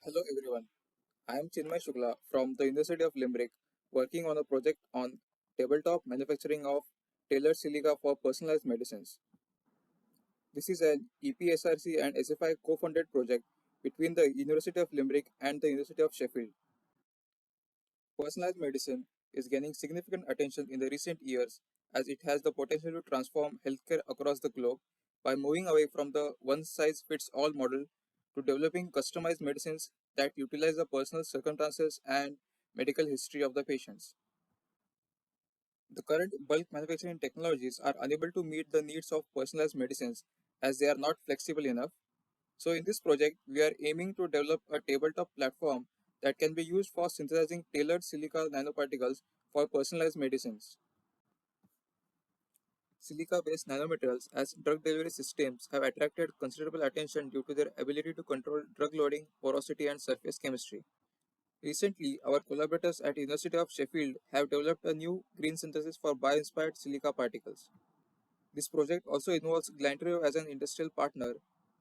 Hello everyone, I am Chinmay Shukla from the University of Limerick working on a project on tabletop manufacturing of tailored silica for personalized medicines. This is an EPSRC and SFI co-funded project between the University of Limerick and the University of Sheffield. Personalized medicine is gaining significant attention in the recent years as it has the potential to transform healthcare across the globe by moving away from the one-size-fits-all model to developing customized medicines that utilize the personal circumstances and medical history of the patients. The current bulk manufacturing technologies are unable to meet the needs of personalized medicines as they are not flexible enough. So, in this project, we are aiming to develop a tabletop platform that can be used for synthesizing tailored silica nanoparticles for personalized medicines. Silica based nanomaterials as drug delivery systems have attracted considerable attention due to their ability to control drug loading, porosity, and surface chemistry. Recently, our collaborators at University of Sheffield have developed a new green synthesis for bio-inspired silica particles. This project also involves Glantrio as an industrial partner.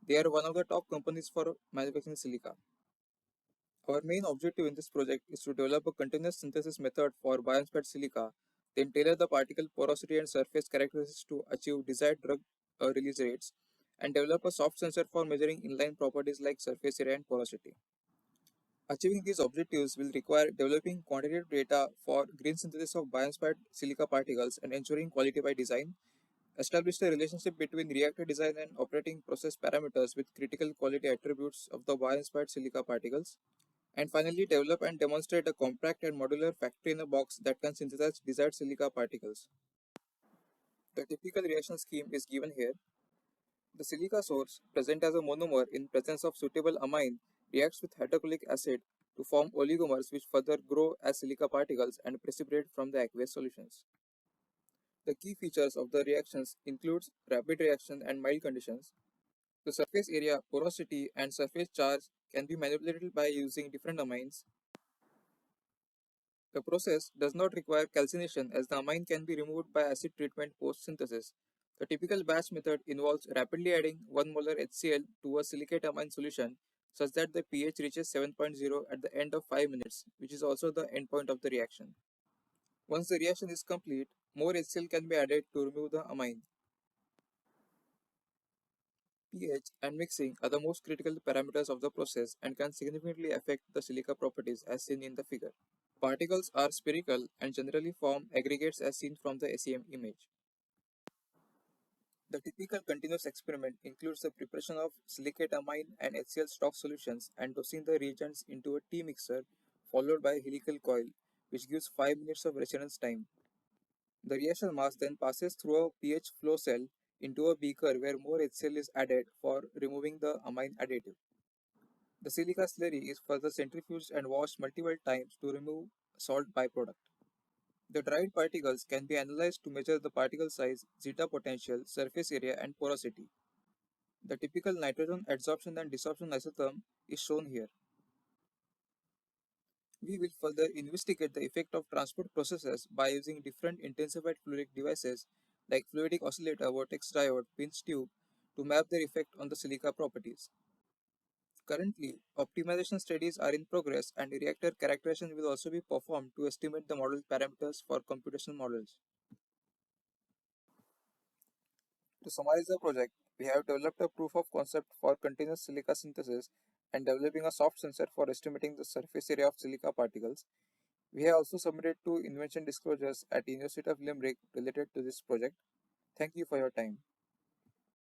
They are one of the top companies for manufacturing silica. Our main objective in this project is to develop a continuous synthesis method for bio-inspired silica, then tailor the particle porosity and surface characteristics to achieve desired drug release rates, and develop a soft sensor for measuring inline properties like surface area and porosity. Achieving these objectives will require developing quantitative data for green synthesis of bio-inspired silica particles and ensuring quality by design, establish the relationship between reactor design and operating process parameters with critical quality attributes of the bio-inspired silica particles, and finally develop and demonstrate a compact and modular factory in a box that can synthesize desired silica particles. The typical reaction scheme is given here. The silica source, present as a monomer in presence of suitable amine, reacts with hydrochloric acid to form oligomers which further grow as silica particles and precipitate from the aqueous solutions. The key features of the reactions includes rapid reaction and mild conditions. The surface area, porosity, and surface charge can be manipulated by using different amines. The process does not require calcination as the amine can be removed by acid treatment post-synthesis. The typical batch method involves rapidly adding 1 molar HCl to a silicate amine solution such that the pH reaches 7.0 at the end of 5 minutes, which is also the endpoint of the reaction. Once the reaction is complete, more HCl can be added to remove the amine. pH and mixing are the most critical parameters of the process and can significantly affect the silica properties as seen in the figure. Particles are spherical and generally form aggregates as seen from the SEM image. The typical continuous experiment includes the preparation of silicate amine and HCl stock solutions and dosing the reagents into a tea mixer followed by a helical coil, which gives 5 minutes of residence time. The reaction mass then passes through a pH flow cell into a beaker where more HCl is added for removing the amine additive. The silica slurry is further centrifuged and washed multiple times to remove salt byproduct. The dried particles can be analyzed to measure the particle size, zeta potential, surface area, and porosity. The typical nitrogen adsorption and desorption isotherm is shown here. We will further investigate the effect of transport processes by using different intensified fluidic devices like fluidic oscillator, vortex diode, pinch tube to map their effect on the silica properties. Currently, optimization studies are in progress and reactor characterization will also be performed to estimate the model parameters for computational models. To summarize the project, we have developed a proof of concept for continuous silica synthesis and developing a soft sensor for estimating the surface area of silica particles. We have also submitted two invention disclosures at University of Limerick related to this project. Thank you for your time.